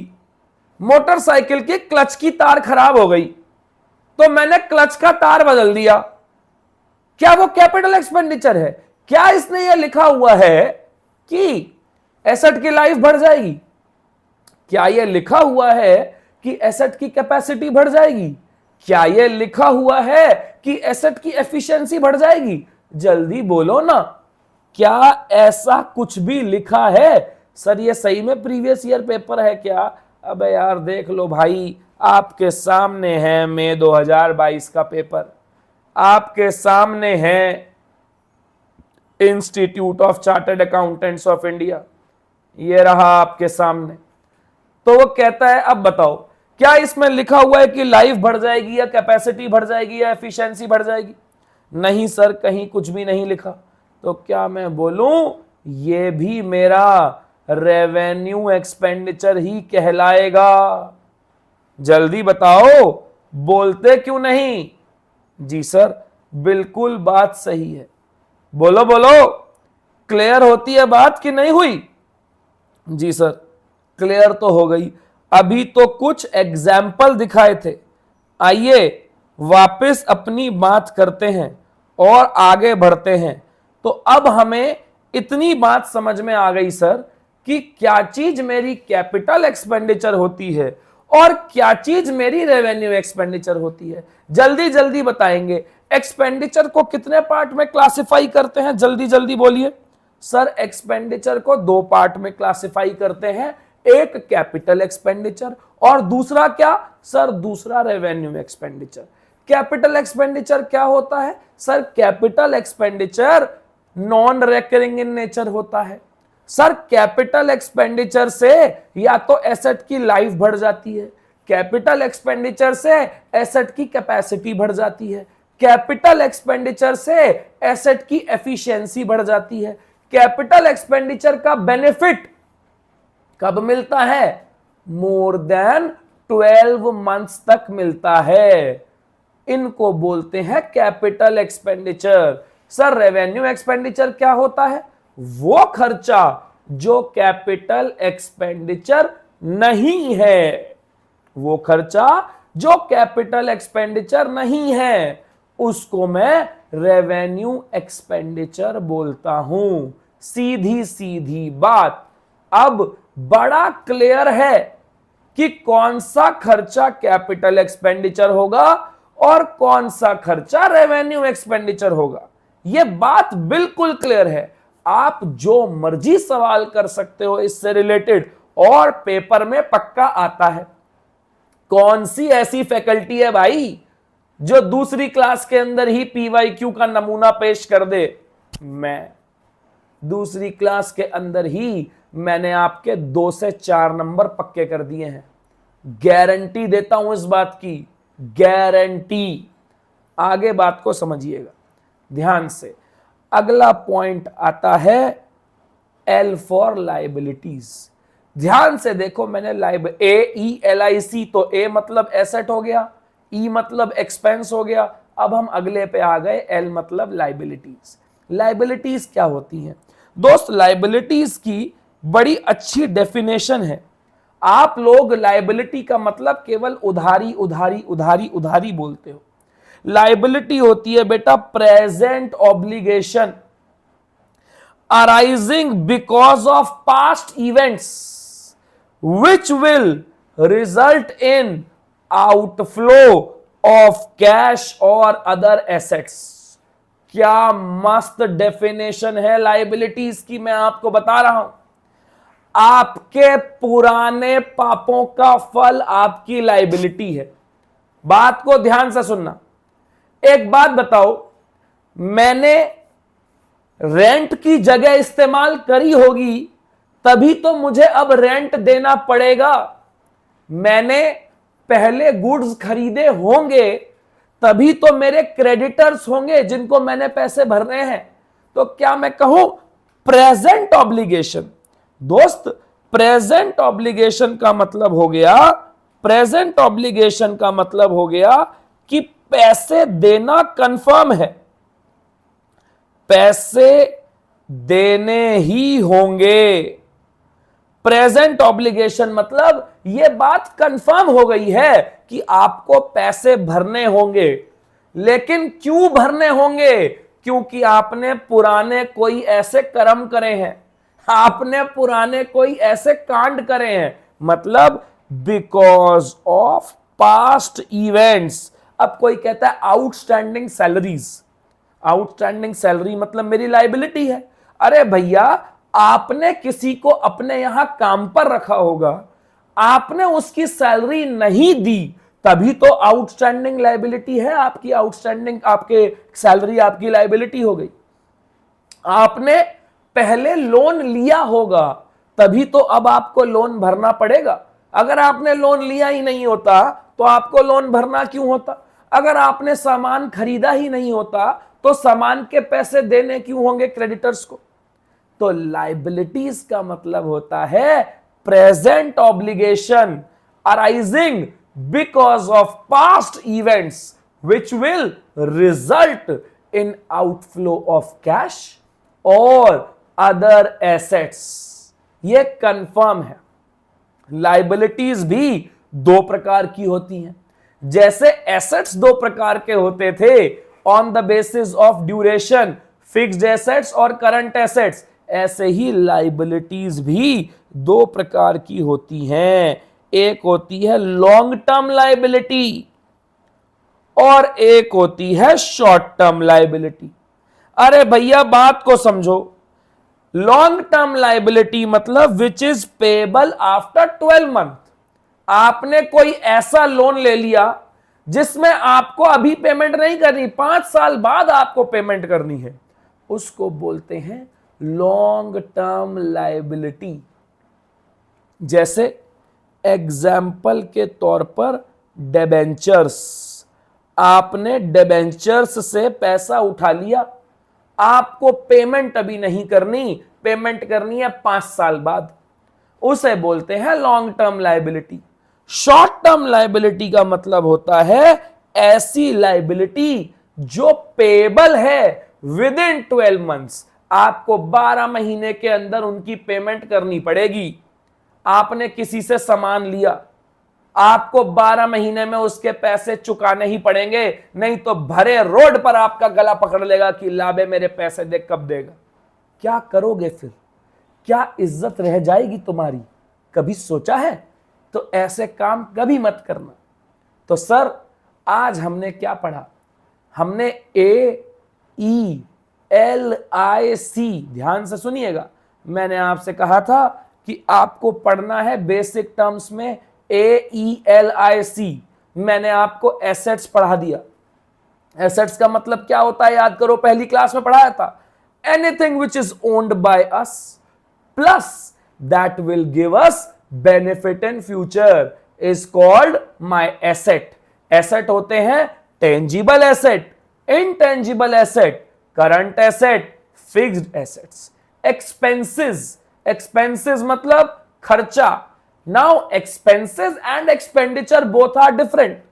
मोटरसाइकिल की क्लच की तार खराब हो गई, तो मैंने क्लच का तार बदल दिया। क्या वो कैपिटल एक्सपेंडिचर है? क्या इसने यह लिखा हुआ है कि एसेट की लाइफ बढ़ जाएगी? क्या यह लिखा हुआ है कि एसेट की कैपेसिटी बढ़ जाएगी? क्या यह लिखा हुआ है कि एसेट की एफिशिएंसी बढ़ जाएगी? जल्दी बोलो ना, क्या ऐसा कुछ भी लिखा है? सर ये सही में प्रीवियस ईयर पेपर है क्या? अबे यार देख लो भाई, आपके सामने है मई 2022 का पेपर, आपके सामने है institute of chartered accountants of India, ये रहा आपके सामने। तो वो कहता है अब बताओ, क्या इसमें लिखा हुआ है कि लाइफ बढ़ जाएगी या कैपेसिटी बढ़ जाएगी या एफिशिएंसी बढ़ जाएगी? नहीं सर, कहीं कुछ भी नहीं लिखा। तो क्या मैं बोलूं ये भी मेरा रेवेन्यू एक्सपेंडिचर ही कहलाएगा? जल्दी बताओ, बोलते क्यों नहीं? जी सर, बिल्कुल बात सही है। बोलो बोलो, क्लियर होती है बात कि नहीं हुई? जी सर, क्लियर तो हो गई। अभी तो कुछ एग्जाम्पल दिखाए थे, आइए वापस अपनी बात करते हैं और आगे बढ़ते हैं। तो अब हमें इतनी बात समझ में आ गई सर कि क्या चीज मेरी कैपिटल एक्सपेंडिचर होती है और क्या चीज मेरी रेवेन्यू एक्सपेंडिचर होती है। जल्दी जल्दी बताएंगे, एक्सपेंडिचर को कितने पार्ट में क्लासिफाई करते हैं? जल्दी जल्दी बोलिए। सर एक्सपेंडिचर को 2 पार्ट में क्लासिफाई करते हैं, एक कैपिटल एक्सपेंडिचर और दूसरा क्या? सर दूसरा रेवेन्यू एक्सपेंडिचर। कैपिटल एक्सपेंडिचर क्या होता है? Sir capital expenditure non recurring in nature होता है। सर कैपिटल एक्सपेंडिचर से या तो एसेट की लाइफ बढ़ जाती है, कैपिटल एक्सपेंडिचर से एसेट की कैपेसिटी बढ़ जाती है, कैपिटल एक्सपेंडिचर से एसेट की एफिशिएंसी बढ़ जाती है। कैपिटल एक्सपेंडिचर का बेनिफिट कब मिलता है? मोर देन 12 मंथ्स तक मिलता है। इनको बोलते हैं capital expenditure. Sir revenue expenditure क्या होता है? वो खर्चा जो कैपिटल एक्सपेंडिचर नहीं है, वो खर्चा जो कैपिटल एक्सपेंडिचर नहीं है, उसको मैं रेवेन्यू एक्सपेंडिचर बोलता हूं। सीधी सीधी बात। अब बड़ा क्लियर है कि कौन सा खर्चा कैपिटल एक्सपेंडिचर होगा और कौन सा खर्चा रेवेन्यू एक्सपेंडिचर होगा। यह बात बिल्कुल क्लियर है। आप जो मर्जी सवाल कर सकते हो इससे रिलेटेड और पेपर में पक्का आता है। कौन सी ऐसी फैकल्टी है भाई जो दूसरी क्लास के अंदर ही पीवाईक्यू का नमूना पेश कर दे? मैं दूसरी क्लास के अंदर ही मैंने आपके 2 से 4 नंबर पक्के कर दिए हैं। गारंटी देता हूं इस बात की, गारंटी। आगे बात को समझिएगा ध्यान से। अगला पॉइंट आता है एल फॉर लाइबिलिटीज। ध्यान से देखो, मैंने LIC, तो ए मतलब एसेट हो गया, ई मतलब एक्सपेंस हो गया। अब हम अगले पे आ गए, एल मतलब लाइबिलिटीज। लाइबिलिटीज क्या होती हैं दोस्त? लाइबिलिटीज की बड़ी अच्छी डेफिनेशन है। आप लोग लाइबिलिटी का मतलब केवल उधारी उधारी उधारी उधारी बोलते हो। लाइबिलिटी होती है बेटा present obligation arising because of past events which will result in outflow of cash और अदर एसेट्स। क्या मस्त डेफिनेशन है लाइबिलिटीज की, मैं आपको बता रहा हूं। आपके पुराने पापों का फल आपकी लाइबिलिटी है। बात को ध्यान से सुनना। एक बात बताओ, मैंने रेंट की जगह इस्तेमाल करी होगी, तभी तो मुझे अब रेंट देना पड़ेगा। मैंने पहले गुड्स खरीदे होंगे, तभी तो मेरे क्रेडिटर्स होंगे जिनको मैंने पैसे भरने हैं। तो क्या मैं कहूं प्रेजेंट ऑब्लिगेशन? दोस्त, प्रेजेंट ऑब्लिगेशन का मतलब हो गया, प्रेजेंट ऑब्लिगेशन का मतलब हो गया कि पैसे देना कंफर्म है, पैसे देने ही होंगे। प्रेजेंट ऑब्लिगेशन मतलब यह बात कंफर्म हो गई है कि आपको पैसे भरने होंगे। लेकिन क्यों भरने होंगे? क्योंकि आपने पुराने कोई ऐसे कर्म करे हैं, आपने पुराने कोई ऐसे कांड करे हैं, मतलब बिकॉज ऑफ पास्ट इवेंट्स। अब कोई कहता है आउटस्टैंडिंग सैलरीज, आउटस्टैंडिंग सैलरी मतलब मेरी लाइबिलिटी है। अरे भैया, आपने किसी को अपने यहां काम पर रखा होगा, आपने उसकी सैलरी नहीं दी, तभी तो आउटस्टैंडिंग लाइबिलिटी है आपकी, आउटस्टैंडिंग आपके सैलरी आपकी लाइबिलिटी हो गई। आपने पहले लोन लिया होगा, तभी तो अब आपको लोन भरना पड़ेगा। अगर आपने लोन लिया ही नहीं होता तो आपको लोन भरना क्यों होता? अगर आपने सामान खरीदा ही नहीं होता तो सामान के पैसे देने क्यों होंगे क्रेडिटर्स को? तो लाइबिलिटीज का मतलब होता है present obligation arising because of past events which will result in outflow of cash और अदर एसेट्स। ये कंफर्म है। लाइबिलिटीज भी दो प्रकार की होती हैं। जैसे एसेट्स दो प्रकार के होते थे on the basis of duration, fixed assets और करंट एसेट्स, ऐसे ही लाइबिलिटीज भी दो प्रकार की होती हैं। एक होती है लॉन्ग टर्म लाइबिलिटी और एक होती है शॉर्ट टर्म लाइबिलिटी। अरे भैया बात को समझो, लॉन्ग टर्म लाइबिलिटी मतलब which is payable after 12 month. आपने कोई ऐसा लोन ले लिया जिसमें आपको अभी पेमेंट नहीं करनी, 5 साल बाद आपको पेमेंट करनी है, उसको बोलते हैं लॉन्ग टर्म लाइबिलिटी। जैसे एग्जाम्पल के तौर पर डिबेंचर्स, आपने डिबेंचर्स से पैसा उठा लिया, आपको पेमेंट अभी नहीं करनी, पेमेंट करनी है 5 साल बाद, उसे बोलते हैं long term liability. Short term liability का मतलब होता है ऐसी लाइबिलिटी जो पेबल है विद इन 12 मंथ्स, आपको 12 महीने के अंदर उनकी पेमेंट करनी पड़ेगी। आपने किसी से सामान लिया, आपको 12 महीने में उसके पैसे चुकाने ही पड़ेंगे, नहीं तो भरे रोड पर आपका गला पकड़ लेगा कि लाबे मेरे पैसे दे, कब देगा। क्या करोगे फिर? क्या इज्जत रह जाएगी तुम्हारी? कभी सोचा है? तो ऐसे काम कभी मत करना। तो सर आज हमने क्या पढ़ा? हमने AELIC, ध्यान से सुनिएगा, मैंने आपसे कहा था कि आपको पढ़ना है बेसिक टर्म्स में AELIC। मैंने आपको एसेट्स पढ़ा दिया। एसेट्स का मतलब क्या होता है याद करो, पहली क्लास में पढ़ाया था। Anything which is owned by us plus that will give us benefit in future is called my asset. Asset होते हैं tangible asset, intangible asset, current asset, fixed assets. Expenses, expenses मतलब खर्चा। Now expenses and expenditure both are different.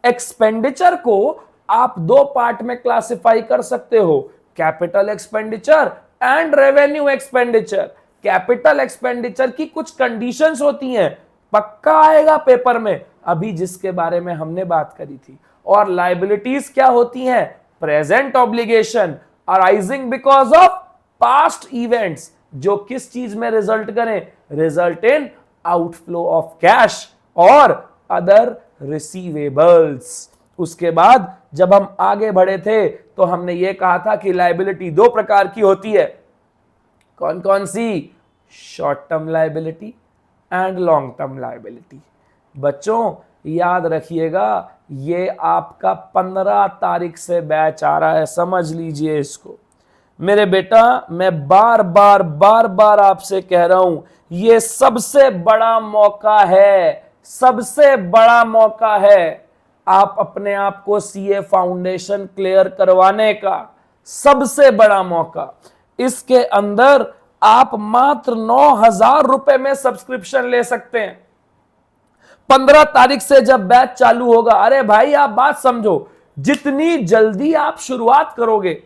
Expenditure को आप दो पार्ट में क्लासिफाई कर सकते हो, capital expenditure and revenue expenditure. Capital expenditure की कुछ कंडीशंस होती हैं, पक्का आएगा पेपर में, अभी जिसके बारे में हमने बात करी थी। और लाइबिलिटीज क्या होती हैं? Present obligation arising because of past events, जो किस चीज में रिजल्ट करें? Result in outflow of cash और अदर रिसीवेबल्स। उसके बाद जब हम आगे बढ़े थे तो हमने यह कहा था कि लाइबिलिटी दो प्रकार की होती है। कौन कौन सी? Short term liability and long term liability. बच्चों याद रखिएगा, ये आपका 15 तारीख से बैच आ रहा है, समझ लीजिए इसको। मेरे बेटा, मैं बार बार आपसे कह रहा हूं, ये सबसे बड़ा मौका है, सबसे बड़ा मौका है आप अपने आप को सीए फाउंडेशन क्लियर करवाने का। सबसे बड़ा मौका। इसके अंदर आप मात्र 9,000 रुपए में सब्सक्रिप्शन ले सकते हैं। 15 तारीख से जब बैच चालू होगा, अरे भाई आप बात समझो, जितनी जल्दी आप शुरुआत करोगे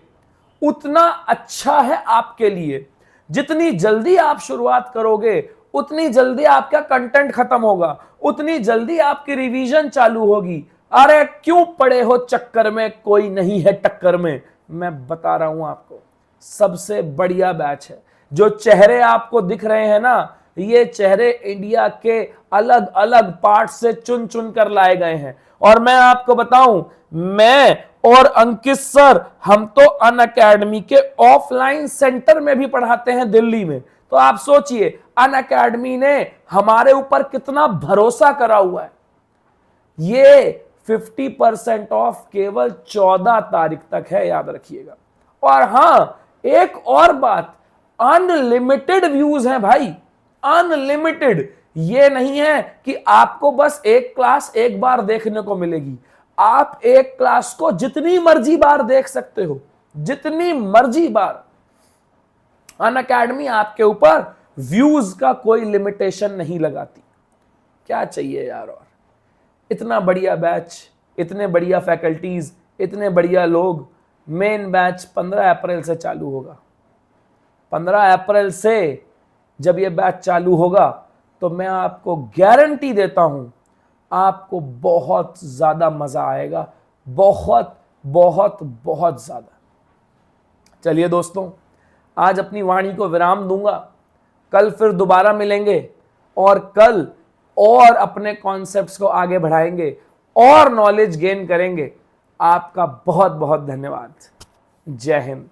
उतना अच्छा है आपके लिए। जितनी जल्दी आप शुरुआत करोगे उतनी जल्दी आपका कंटेंट खत्म होगा, उतनी जल्दी आपकी रिवीजन चालू होगी। अरे क्यों पड़े हो चक्कर में, कोई नहीं है टक्कर में। मैं बता रहा हूं आपको, सबसे बढ़िया बैच है। जो चेहरे आपको दिख रहे हैं ना, ये चेहरे इंडिया के अलग अलग पार्ट से चुन चुन कर लाए गए हैं। और मैं आपको बताऊं, मैं और अंकित सर, हम तो अनअकैडमी के ऑफलाइन सेंटर में भी पढ़ाते हैं दिल्ली में। तो आप सोचिए, अनअकैडमी ने हमारे ऊपर कितना भरोसा करा हुआ है। ये 50% ऑफ केवल 14 तारीख तक है, याद रखिएगा। और हां, एक और बात, अनलिमिटेड व्यूज हैं भाई, अनलिमिटेड। ये नहीं है कि आपको बस एक क्लास एक बार देखने को मिलेगी। आप एक क्लास को जितनी मर्जी बार देख सकते हो, जितनी मर्जी बार। अनअकैडमी आपके ऊपर व्यूज का कोई लिमिटेशन नहीं लगाती। क्या चाहिए यार। और इतना बढ़िया बैच, इतने बढ़िया फैकल्टीज, इतने बढ़िया लोग। मेन बैच 15 अप्रैल से चालू होगा। 15 अप्रैल से जब ये बैच चालू होगा तो मैं आपको गारंटी देता हूं, आपको बहुत ज्यादा मजा आएगा, बहुत बहुत बहुत ज्यादा। चलिए दोस्तों, आज अपनी वाणी को विराम दूंगा। कल फिर दोबारा मिलेंगे और कल और अपने कॉन्सेप्ट्स को आगे बढ़ाएंगे और नॉलेज गेन करेंगे। आपका बहुत बहुत धन्यवाद। जय हिंद।